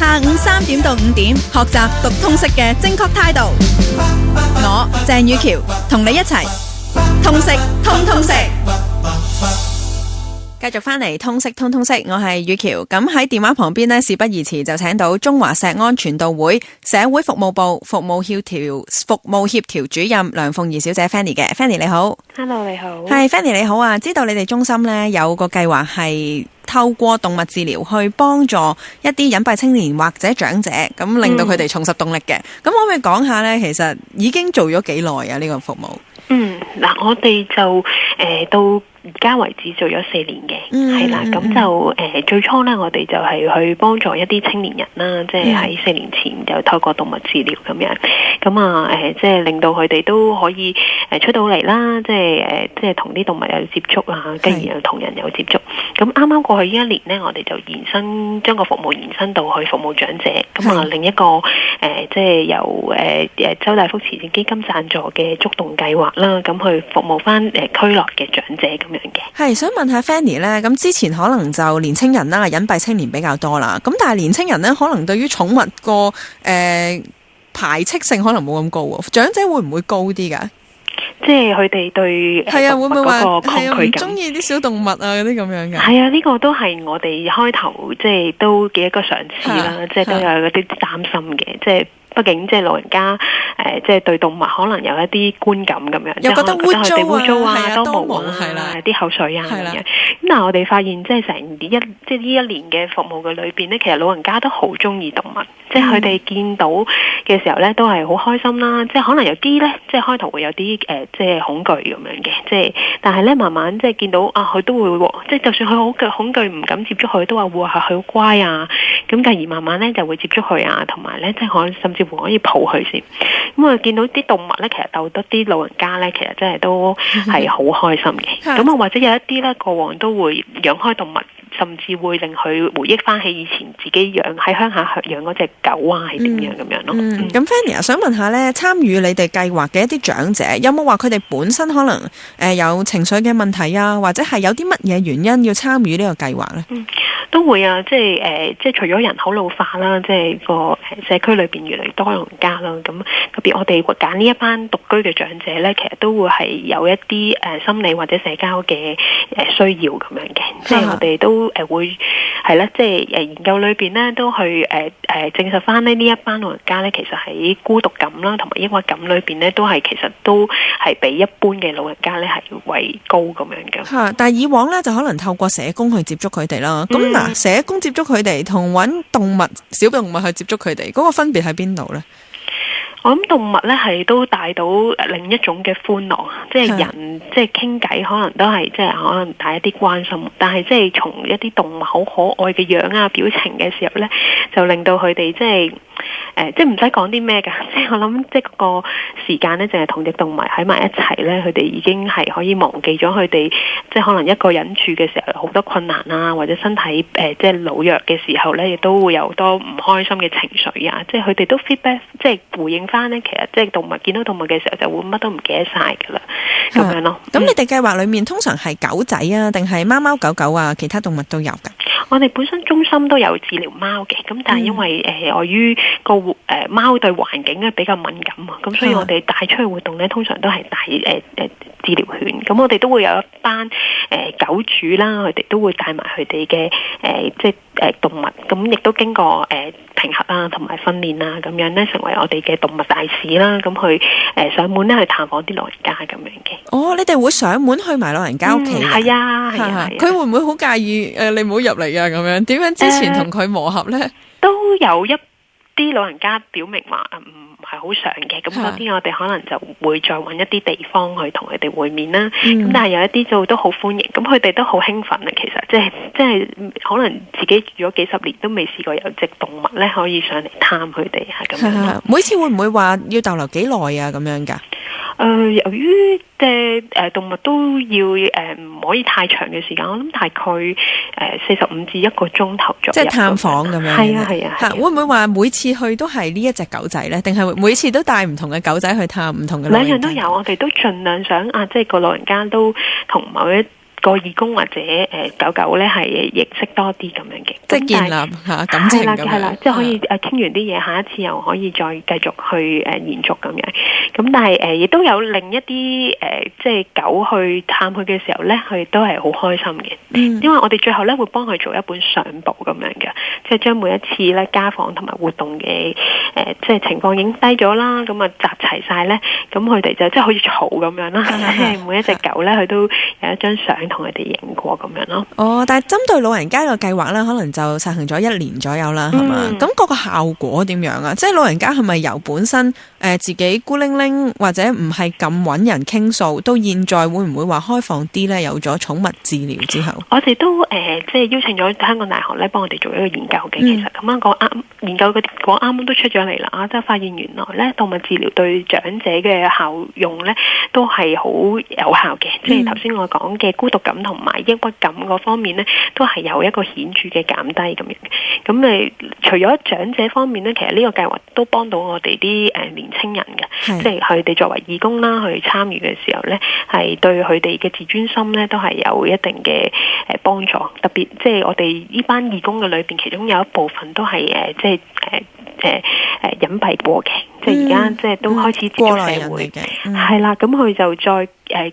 下午3點到5點，學習讀通識嘅正確態度。我鄭宇橋同你一齊通識通通識。繼續翻嚟通識通通識，我係宇橋。咁喺電話旁邊呢，事不宜遲，就請到中華石安傳道會社會服務部服務協調主任梁鳳儀小姐 Fanny 嘅。Fanny 你好。Hello 你好。係 Fanny 你好啊，知道你哋中心呢有個計劃係透過動物治療去幫助一啲隱蔽青年或者長者，咁令到佢哋重拾動力嘅。咁可唔可以講下呢？其實已經做咗幾耐啊？呢個服務？嗱，我哋就到而家為止做咗4年嘅，係啦，咁就最初咧，我哋就係去幫助一啲青年人啦，即係喺4年前就透過動物治療咁樣，咁啊即係令到佢哋都可以出到嚟啦，即係同啲動物有接觸啊，跟住又同人有接觸。咁啱啱過去呢1年咧，我哋就將個服務延伸到去服務長者，咁啊另一個即係由周大福慈善基金贊助嘅觸動計劃啦，咁去服務翻區內嘅長者咁樣嘅。係想問下 Fanny 咧，咁之前可能就年青人啦、隱蔽青年比較多啦，咁但係年青人咧可能對於寵物個排斥性可能冇咁高喎，長者會唔會高啲㗎？即係佢哋對動物嗰個抗拒感，唔中意啲小動物啊嗰啲咁樣嘅。係啊，呢個都係我哋開頭即係都幾一個嘗試啦，即係都有嗰啲擔心嘅，即係。畢竟即係老人家即係對動物可能有一啲觀感咁樣，又覺得污糟啊、多毛啊、啲口水啊咁樣。咁但係我哋發現即係即係呢1年嘅服務嘅裏邊咧，其實老人家都好中意動物，即係佢哋見到嘅時候咧都係好開心啦。即係可能有啲咧，即係開頭會有啲即係恐懼咁樣嘅，即係但係咧慢慢即係見到啊，佢都會即係就算佢好恐懼唔敢接觸佢，都話哇佢好乖啊。咁繼而慢慢咧就會接觸佢啊，同埋咧即係甚至乎可以抱佢先。咁啊見到啲動物咧，其實逗得啲老人家咧，其實真係都係好開心嘅。咁啊或者有一啲咧過往都會養開動物，甚至會令佢回憶翻起以前自己喺鄉下養嗰隻狗啊係點樣咁樣咯。咁 Fanny 啊，想問下咧，參與你哋計劃嘅一啲長者，有冇話佢哋本身可能有情緒嘅問題啊，或者係有啲乜嘢原因要參與呢個計劃咧？都會啊，即係除咗人口老化啦，即係個社區裏邊越嚟越多老人家啦，咁特別我哋揀呢一班獨居嘅長者咧，其實都會係有一啲心理或者社交嘅需要咁樣嘅，即係我哋都會係啦，即係研究裏邊咧都去證實翻呢一班老人家咧，其實喺孤獨感啦同埋抑鬱感裏邊咧，都係其實都係比一般嘅老人家咧係為高咁樣嘅。但係以往咧就可能透過社工去接觸佢哋啦，咁社工接觸佢哋同揾小動物去接觸佢哋，嗰個分別喺邊度呢？我諗動物咧係都帶到另一種嘅歡樂，即係人即係傾偈可能都係即係可能帶一啲關心，但係即係從一啲動物好可愛嘅樣啊表情嘅時候咧，就令到佢哋即係唔使講啲咩㗎，即係我諗即係嗰個時間咧，淨係同隻動物喺埋一齊咧，佢哋已經係可以忘記咗佢哋即係可能一個人住嘅時候好多困難啊，或者身體即係老弱嘅時候咧，亦都會有多唔開心嘅情緒啊，即係佢哋都 feedback 即係回應翻咧，其實即係動物見到動物嘅時候就會乜都唔記得晒㗎啦，咁樣咯。咁你哋計劃裏面通常係狗仔啊，定係貓貓狗狗啊，其他動物都有㗎？我哋本身中心都有治療貓嘅，咁但係因為礙於個貓對環境咧比較敏感啊，咁所以我哋帶出去活動咧，通常都係帶治療犬。咁我哋都會有一班狗主啦，佢哋都會帶埋佢哋嘅即係動物，咁亦都經過評核啊同埋訓練啊，咁樣咧成為我哋嘅動物大使啦，咁去上門咧去探訪啲老人家咁樣嘅。哦，你哋會上門去埋老人家屋企？係啊，係啊。佢會唔會好介意你唔好入嚟啊？咁樣點樣之前同佢磨合咧？都有一啲老人家表明話唔係好想嘅，咁嗰啲我哋可能就會再揾一啲地方去同佢哋會面啦。咁但係有一啲就都好歡迎，咁佢哋都好興奮啊！其實即係可能自己住咗幾十年都未試過有隻動物咧可以上嚟探佢哋啊咁樣。每次會唔會話要逗留幾耐啊？咁樣㗎？由於動物都要唔可以太長嘅時間，我諗大概45至1個鐘頭左右，即係探訪咁樣。係啊。會唔會話每次去都係呢一隻狗仔咧？定係每次都帶唔同嘅狗仔去探唔同嘅老人家？兩樣都有，我哋都盡量想即係個老人家都同某一個義工或者狗狗咧係認識多啲咁樣嘅，即係建立嚇感情咁樣。係啦，即係可以傾完啲嘢，下一次又可以再繼續去延續咁樣。咁但係亦都有另一啲即係狗去探佢嘅時候咧，佢都係好開心嘅。因為我哋最後咧會幫佢做一本相簿咁樣嘅，即係將每一次咧家訪同埋活動嘅即係情況影低咗啦，咁啊集齊晒咧，咁佢哋就即係好似草咁樣啦，即係每一隻狗咧佢都有一張相同佢哋影過咁樣咯。哦，但係針對老人家個計劃咧，可能就實行咗1年左右啦，係嘛？咁嗰個效果點樣啊？即係老人家係咪由本身自己孤零零或者唔係咁揾人傾訴，到現在會唔會話開放啲咧？有咗寵物治療之後，我哋都即係邀請咗香港大學咧幫我哋做一個研究嘅。其實咁樣講研究嘅結果啱啱都出咗嚟啦，即係發現原來咧動物治療對長者嘅效用咧都係好有效嘅。即係頭先我講嘅孤獨感同埋抑鬱感嗰方面咧，都係有一個顯著嘅減低咁樣。咁除咗長者方面咧，其實呢個計劃都幫到我哋啲年青人嘅，即係佢哋作為義工啦去參與嘅時候咧，係對佢哋嘅自尊心咧都係有一定嘅幫助。特別即係我哋呢班義工嘅裏邊，其中有一部分都係即係隱蔽過嘅，即係而家即係都開始接觸社會嘅，係啦。咁佢就再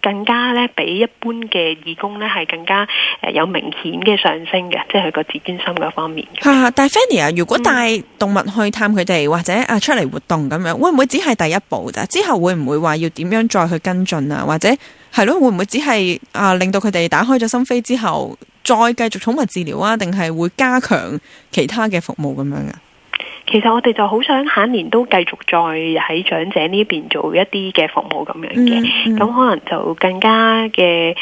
更加咧比一般嘅義工咧係更加有明顯嘅上升嘅，即係佢個自尊心嗰方面。但係 Fanny 啊，如果帶動物去探佢哋或者出嚟活動咁樣，會唔會只係第一步咋？之後會唔會話要點樣再去跟進啊？或者係咯，會唔會只係令到佢哋打開咗心扉之後，再繼續寵物治療啊？定係會加強其他嘅服務咁樣啊？其實我哋就好想下一年都繼續再喺長者呢邊做一啲嘅服務咁樣嘅，咁可能就更加嘅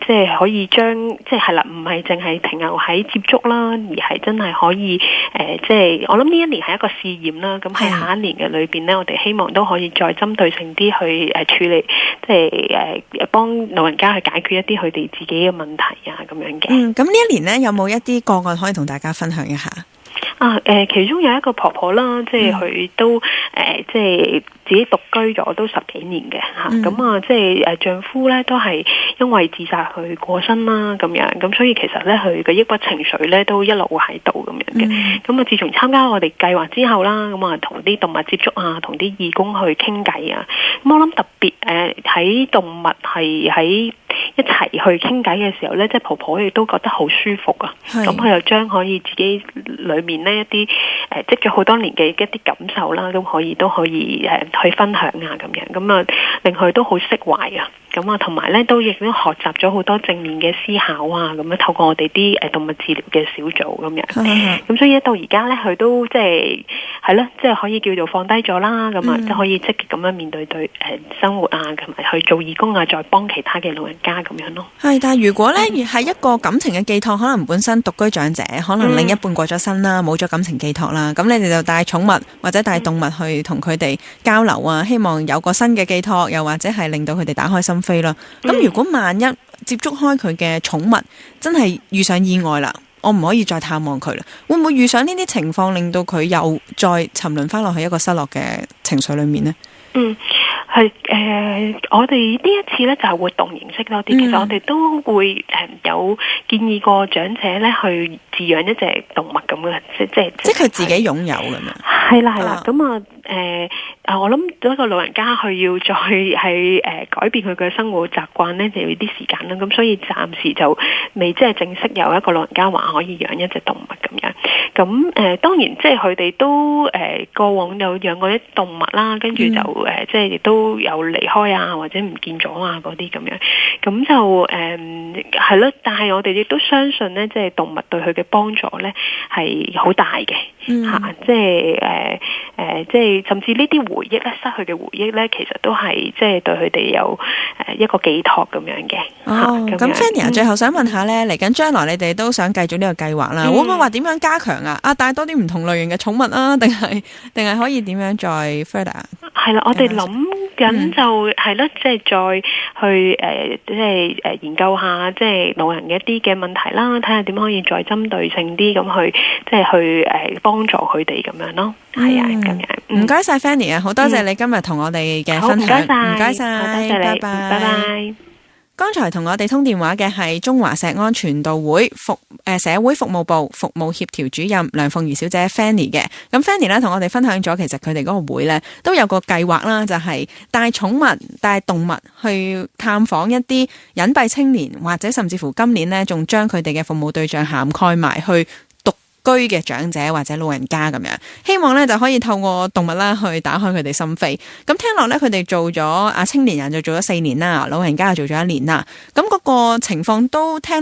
即係可以將即係啦，唔係淨係停留喺接觸啦，而係真係可以即係我諗呢一年係一個試驗啦。咁喺下一年嘅裏邊呢，我哋希望都可以再針對性啲去處理，即係幫老人家去解決一啲佢哋自己嘅問題啊咁樣嘅。咁呢一年呢，有冇一啲個案可以同大家分享一下？其中有一個婆婆啦，即係佢都即係自己獨居咗都10幾年嘅嚇，咁即係丈夫咧都係因為自殺去過身啦咁樣，咁所以其實咧佢嘅抑鬱情緒咧都一路喺度咁樣嘅。咁自從參加我哋計劃之後啦，咁同啲動物接觸啊，同啲義工去傾偈啊，咁我諗特別喺動物係喺一齊去傾偈嘅時候咧，即係婆婆亦都覺得好舒服啊。咁佢又將可以自己裏面呢一啲積咗好多年嘅一啲感受啦，咁都可以去分享啊咁樣，咁令佢都好釋懷啊。咁同埋咧都亦都學習咗好多正面嘅思考啊，咁樣透過我哋啲動物治療嘅小組咁樣。咁所以到而家咧，佢都即係咯，即係可以叫做放低咗啦，咁即係可以積極咁樣面對生活啊，同埋去做義工啊，再幫其他嘅老人家咁樣咯。係，但係如果咧係一個感情嘅寄託，可能本身獨居長者，可能另一半過咗身啦，冇咗感情寄託啦，咁你哋就帶寵物或者帶動物去同佢哋交流啊，希望有個新嘅寄託，又或者係令到佢哋打開心扉啦。咁如果萬一接觸開佢嘅寵物真係遇上意外啦，我唔可以再探望佢啦，會唔會遇上呢啲情況令到佢又再沉淪翻落去一個失落嘅情緒裏面呢？係我哋呢一次咧就係活動形式多啲。其實我哋都會有建議過長者咧去飼養一隻動物咁嘅，即係佢自己擁有㗎嘛。係啦，咁我諗一個老人家佢要再係改變佢嘅生活習慣咧，就要啲時間啦。咁所以暫時就未即係正式有一個老人家話可以養一隻動物咁樣。咁當然即係佢哋都過往有養過啲動物啦，跟住就即係亦都有離開啊，或者唔見咗啊嗰啲咁樣。咁就係咯，但係我哋亦都相信咧，即係動物對佢嘅幫助咧係好大嘅嚇，即係甚至呢啲回憶咧，失去嘅回憶咧，其實都係即係對佢哋有一個寄託咁樣嘅。咁 Fanny 最後想問下咧，嚟緊將來你哋都想繼續呢個計劃啦，會唔會話點樣加強啊？帶多啲唔同類型嘅寵物啊，定係可以點樣再 further？係啦，我哋諗緊就係咯，即係再去即係研究下即係老人嘅一啲嘅問題啦，睇下點可以再針對性啲咁去即係去幫助佢哋咁樣咯。係啊，咁樣。唔該晒 Fanny 啊，好多謝你今日同我哋嘅分享。唔該晒，多謝你，拜拜。剛才同我哋通電話嘅係中華石安傳道會社會服務部服務協調主任梁鳳儀小姐 Fanny 嘅。咁 Fanny 咧同我哋分享咗，其實佢哋嗰個會咧都有個計劃啦，就係帶寵物、帶動物去探訪一啲隱蔽青年，或者甚至乎今年呢仲將佢哋嘅服務對象涵蓋埋去居嘅長者或者老人家咁樣，希望咧就可以透過動物啦去打開佢哋心扉。咁聽落咧，佢哋做咗青年人就做咗4年啦，老人家就做咗1年啦。咁嗰個情況都聽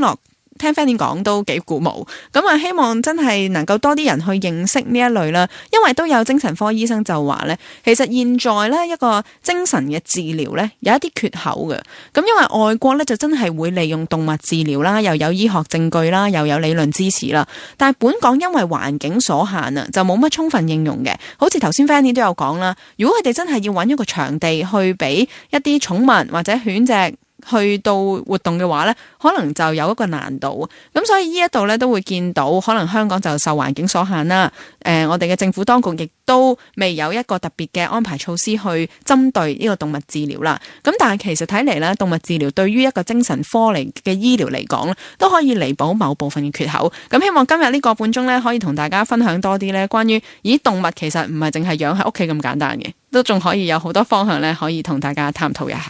Fanny 講都幾鼓舞。咁啊，希望真係能夠多啲人去認識呢一類啦。因為都有精神科醫生就話咧，其實現在咧一個精神嘅治療咧有一啲缺口嘅。咁因為外國咧就真係會利用動物治療啦，又有醫學證據啦，又有理論支持啦。但係本港因為環境所限啊，就冇乜充分應用嘅。好似頭先 Fanny 都有講啦，如果佢哋真係要揾一個場地去俾一啲寵物或者犬隻去到活動嘅話呢，可能就有一個難度。咁所以呢一度呢都會見到，可能香港就受環境所限啦。我哋嘅政府當局亦都未有一個特別嘅安排措施去針對呢個動物治療啦。咁但係其實睇嚟呢，動物治療對於一個精神科嚟嘅醫療嚟講都可以彌補某部分嘅缺口。咁希望今日呢個半鐘呢，可以同大家分享多啲呢關於動物其實唔係淨係養喺屋企咁簡單嘅，都仲可以有好多方向呢，可以同大家探討一下。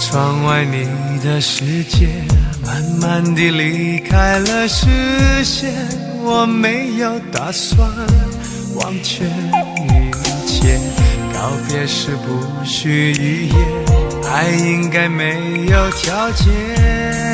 窗外你的世界慢慢地離開了視線，我沒有打算忘卻一切，告別時不需語言，愛應該沒有條件。